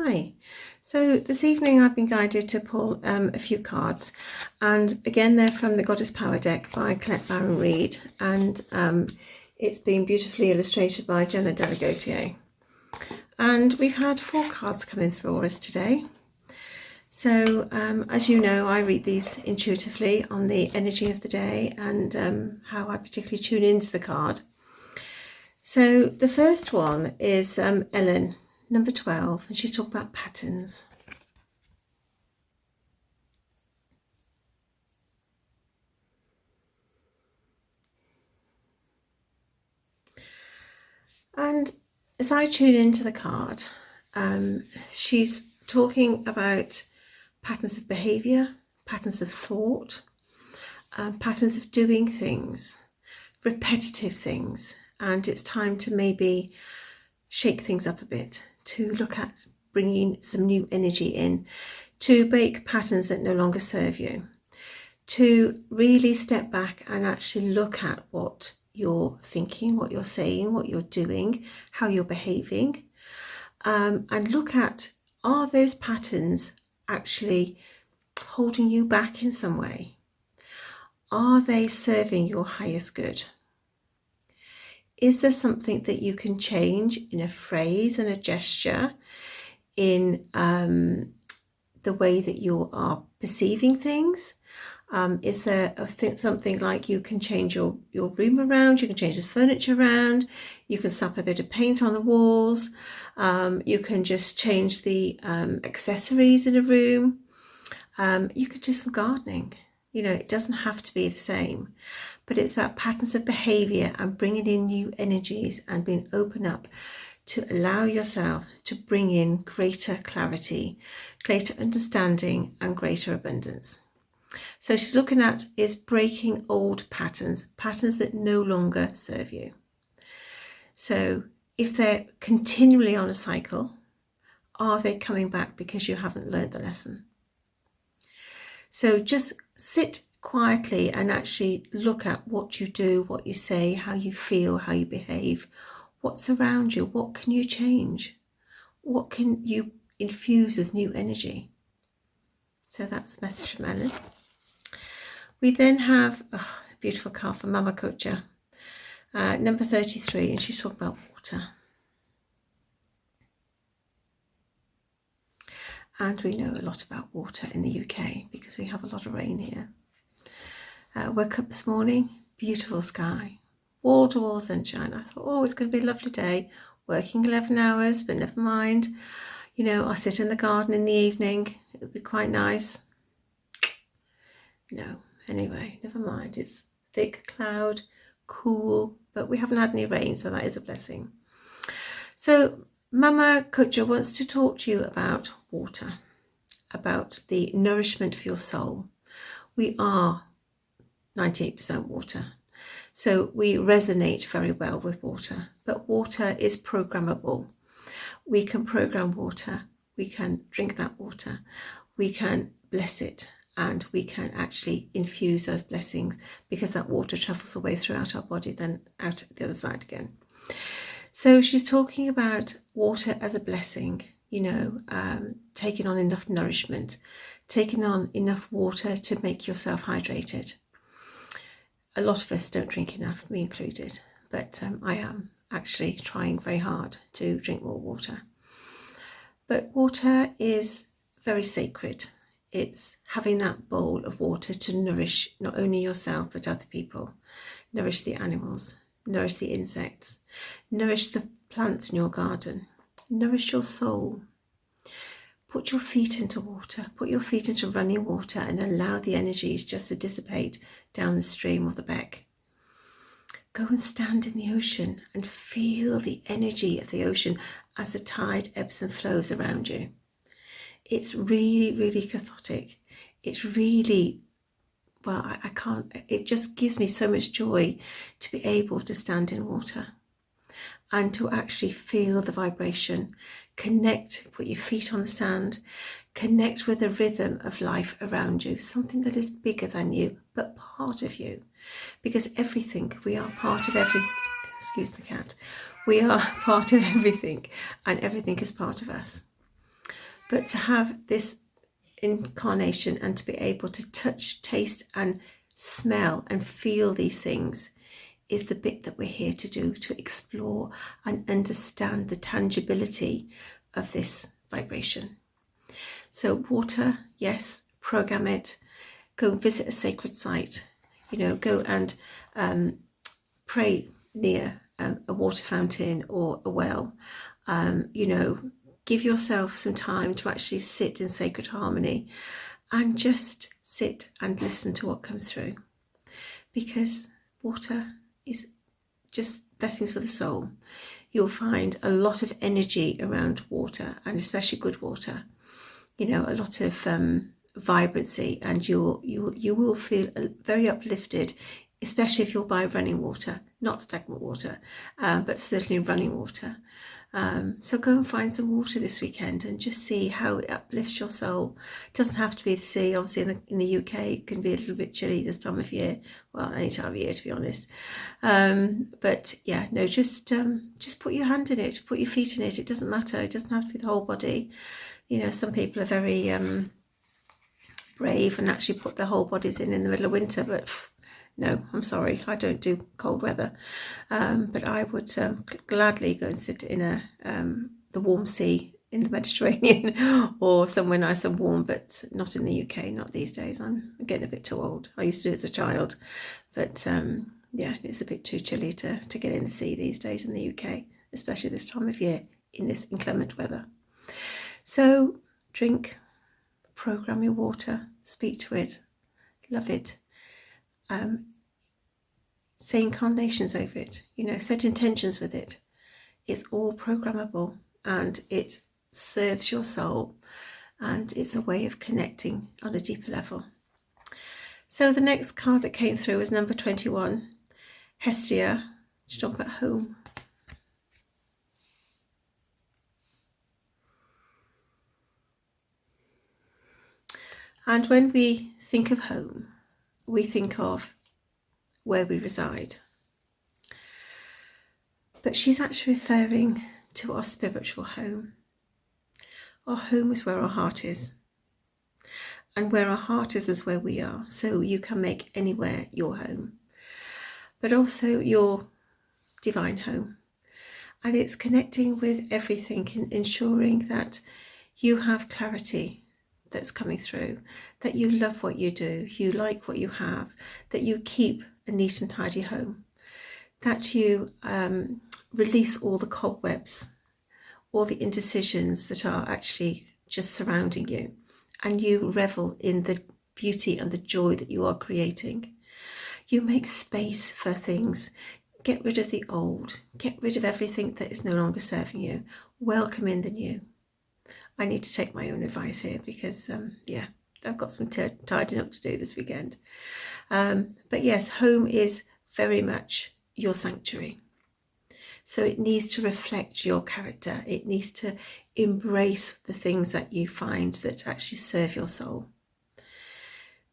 Hi. So this evening I've been guided to pull a few cards, and again they're from the Goddess Power deck by Colette Baron Reid, and it's been beautifully illustrated by Jenna Delagotier. And we've had 4 cards come in for us today. So as you know, I read these intuitively on the energy of the day and how I particularly tune into the card. So the first one is Ellen, number 12, and she's talking about patterns. And as I tune into the card, she's talking about patterns of behaviour, patterns of thought, patterns of doing things, repetitive things, and it's time to maybe shake things up a bit, to look at bringing some new energy in, to break patterns that no longer serve you, to really step back and actually look at what you're thinking, what you're saying, what you're doing, how you're behaving, and look at, are those patterns actually holding you back in some way? Are they serving your highest good? Is there something that you can change in a phrase and a gesture, in the way that you are perceiving things? Is there something like you can change your room around, you can change the furniture around, you can slap a bit of paint on the walls, you can just change the accessories in a room, you could do some gardening. You know, it doesn't have to be the same, but it's about patterns of behaviour and bringing in new energies and being open up to allow yourself to bring in greater clarity, greater understanding and greater abundance. So she's looking at is breaking old patterns, patterns that no longer serve you. So if they're continually on a cycle, are they coming back because you haven't learned the lesson? So just sit quietly and actually look at what you do, what you say, how you feel, how you behave, what's around you, what can you change? What can you infuse as new energy? So that's the message from Ellen. We then have a beautiful card from Mama Kutcha, number 33, and she's talking about water. And we know a lot about water in the UK because we have a lot of rain here. Woke up this morning, beautiful sky, wall-to-wall sunshine. I thought, oh, it's going to be a lovely day, working 11 hours, but never mind. You know, I'll sit in the garden in the evening. It would be quite nice. No, anyway, never mind. It's thick cloud, cool, but we haven't had any rain, so that is a blessing. So Mama Kutcha wants to talk to you about water, about the nourishment for your soul. We are 98% water, so we resonate very well with water, but water is programmable. We can program water, we can drink that water, we can bless it, and we can actually infuse those blessings because that water travels away throughout our body, then out the other side again. So she's talking about water as a blessing, you know, taking on enough nourishment, taking on enough water to make yourself hydrated. A lot of us don't drink enough, me included, but I am actually trying very hard to drink more water. But water is very sacred. It's having that bowl of water to nourish not only yourself but other people, nourish the animals, nourish the insects, nourish the plants in your garden, nourish your soul. Put your feet into water, put your feet into running water and allow the energies just to dissipate down the stream or the beck. Go and stand in the ocean and feel the energy of the ocean as the tide ebbs and flows around you. It's really, really cathartic. It's really, well, I can't, it just gives me so much joy to be able to stand in water and to actually feel the vibration, connect, put your feet on the sand, connect with the rhythm of life around you, something that is bigger than you, but part of you. Because everything, we are part of everything, excuse the cat, we are part of everything and everything is part of us. But to have this incarnation and to be able to touch, taste and smell and feel these things is the bit that we're here to do, to explore and understand the tangibility of this vibration. So water, yes, program it, go visit a sacred site, go and pray near a water fountain or a well, give yourself some time to actually sit in sacred harmony and just sit and listen to what comes through, because water is just blessings for the soul. You'll find a lot of energy around water, and especially good water, a lot of vibrancy, and you will feel very uplifted, especially if you're by running water, not stagnant water, but certainly running water. So go and find some water this weekend and just see how it uplifts your soul. It doesn't have to be the sea. Obviously in the UK it can be a little bit chilly this time of year. Well, any time of year, to be honest. But yeah, no, just put your hand in it, put your feet in it. It doesn't matter. It doesn't have to be the whole body. Some people are very brave and actually put their whole bodies in the middle of winter, but no, I'm sorry, I don't do cold weather. But I would gladly go and sit in the warm sea in the Mediterranean or somewhere nice and warm, but not in the UK, not these days. I'm getting a bit too old. I used to do it as a child, but yeah, it's a bit too chilly to get in the sea these days in the UK, especially this time of year in this inclement weather. So drink, program your water, speak to it, love it. Say incarnations over it, set intentions with it. It's all programmable and it serves your soul, and it's a way of connecting on a deeper level. So the next card that came through was number 21, Hestia, to talk about home. And when we think of home, we think of where we reside. But she's actually referring to our spiritual home. Our home is where our heart is. And where our heart is where we are. So you can make anywhere your home. But also your divine home. And it's connecting with everything and ensuring that you have clarity that's coming through, that you love what you do, you like what you have, that you keep a neat and tidy home, that you release all the cobwebs, all the indecisions that are actually just surrounding you, and you revel in the beauty and the joy that you are creating. You make space for things, get rid of the old, get rid of everything that is no longer serving you, welcome in the new. I need to take my own advice here because, yeah, I've got some tidying up to do this weekend. But yes, home is very much your sanctuary. So it needs to reflect your character. It needs to embrace the things that you find that actually serve your soul.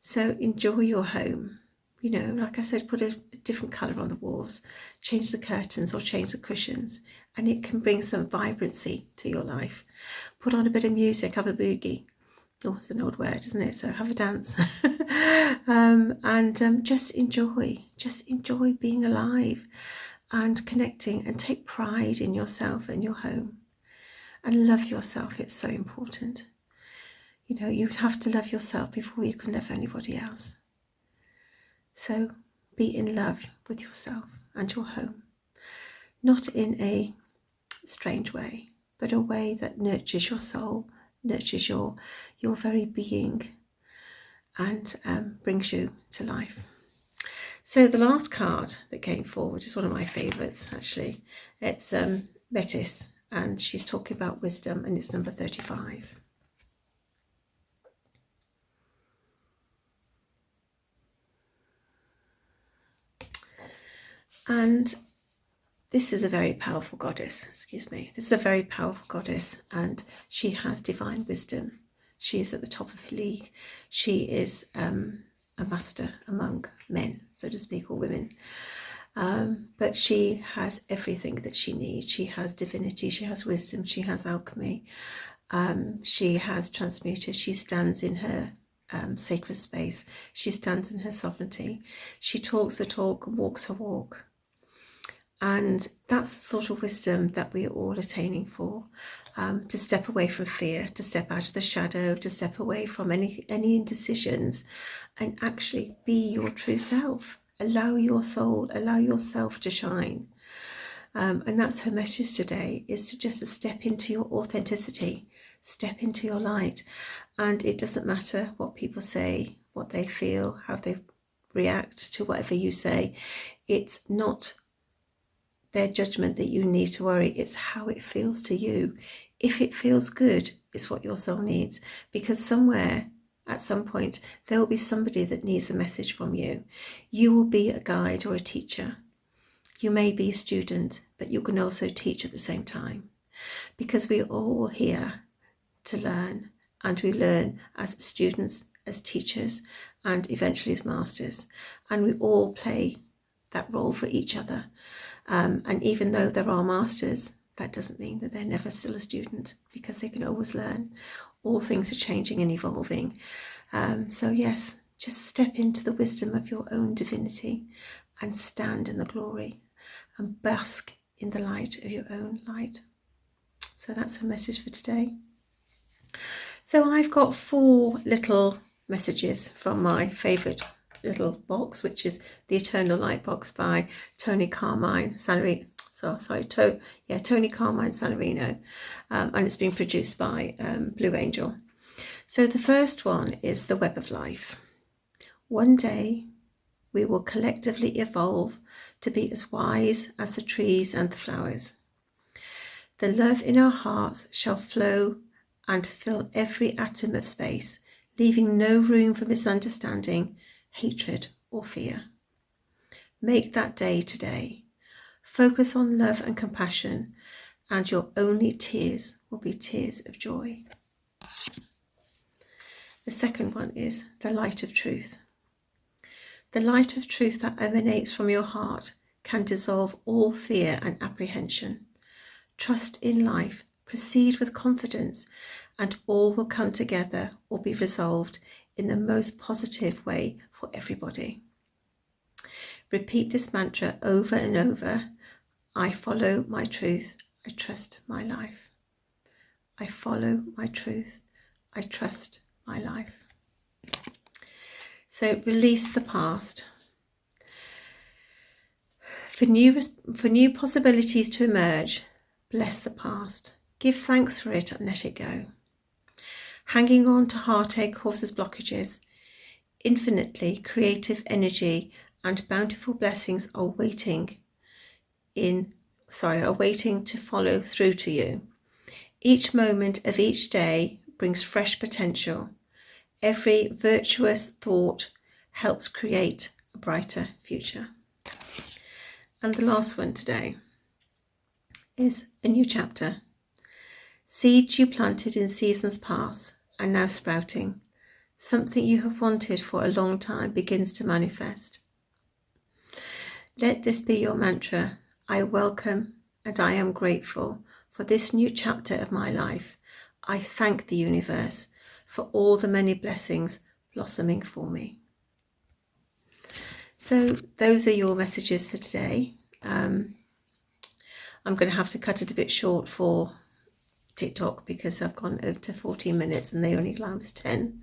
So enjoy your home. Like I said, put a different colour on the walls, change the curtains or change the cushions, and it can bring some vibrancy to your life. Put on a bit of music, have a boogie. Oh, it's an old word, isn't it? So have a dance. and just enjoy being alive and connecting, and take pride in yourself and your home. And love yourself, it's so important. You have to love yourself before you can love anybody else. So be in love with yourself and your home, not in a strange way, but a way that nurtures your soul, nurtures your very being, and brings you to life. So the last card that came forward is one of my favourites, actually. It's Metis, and she's talking about wisdom, and it's number 35. And this is a very powerful goddess, This is a very powerful goddess, and she has divine wisdom. She is at the top of her league. She is a master among men, so to speak, or women. But she has everything that she needs. She has divinity, she has wisdom, she has alchemy. she has transmuted. She stands in her sacred space. She stands in her sovereignty. She talks the talk and walks her walk. And that's the sort of wisdom that we're all attaining for, to step away from fear, to step out of the shadow, to step away from any indecisions, and actually be your true self. Allow your soul, allow yourself to shine. And that's her message today, is to just step into your authenticity, step into your light. And it doesn't matter what people say, what they feel, how they react to whatever you say. It's not their judgment that you need to worry. It's how it feels to you. If it feels good, it's what your soul needs, because somewhere at some point there will be somebody that needs a message from you. You will be a guide or a teacher. You may be a student, but you can also teach at the same time, because we're all here to learn, and we learn as students, as teachers, and eventually as masters, and we all play that role for each other. And even though there are masters, that doesn't mean that they're never still a student, because they can always learn. All things are changing and evolving. So yes, just step into the wisdom of your own divinity and stand in the glory and bask in the light of your own light. So that's her message for today. So I've got 4 little messages from my favourite little box, which is the Eternal Light box by Tony Carmine Salarino. Tony Carmine Salarino, and it's been produced by Blue Angel. So the first one is the web of life. One day we will collectively evolve to be as wise as the trees and the flowers. The love in our hearts shall flow and fill every atom of space, leaving no room for misunderstanding, hatred or fear. Make that day today. Focus on love and compassion, and your only tears will be tears of joy. The second one is the light of truth. The light of truth that emanates from your heart can dissolve all fear and apprehension. Trust in life, proceed with confidence, and all will come together or be resolved in the most positive way for everybody. Repeat this mantra over and over. I follow my truth. I trust my life. I follow my truth. I trust my life. So release the past. For new possibilities to emerge, bless the past. Give thanks for it and let it go. Hanging on to heartache causes blockages. Infinitely creative energy and bountiful blessings are waiting to follow through to you. Each moment of each day brings fresh potential. Every virtuous thought helps create a brighter future. And the last one today is a new chapter. Seeds you planted in seasons past are now sprouting. Something you have wanted for a long time begins to manifest. Let this be your mantra. I welcome and I am grateful for this new chapter of my life. I thank the universe for all the many blessings blossoming for me. So those are your messages for today. I'm going to have to cut it a bit short for TikTok because I've gone over to 14 minutes and they only allow us 10.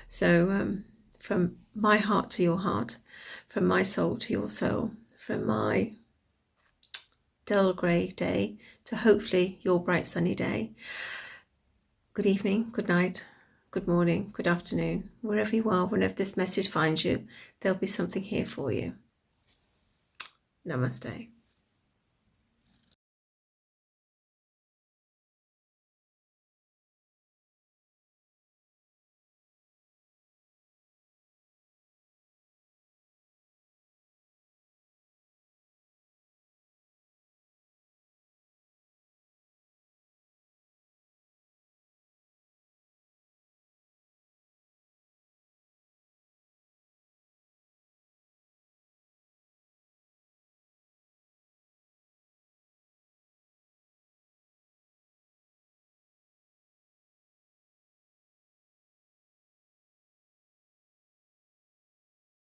So from my heart to your heart, from my soul to your soul, from my dull grey day to hopefully your bright sunny day. Good evening, good night, good morning, good afternoon, wherever you are, whenever this message finds you, there'll be something here for you. Namaste.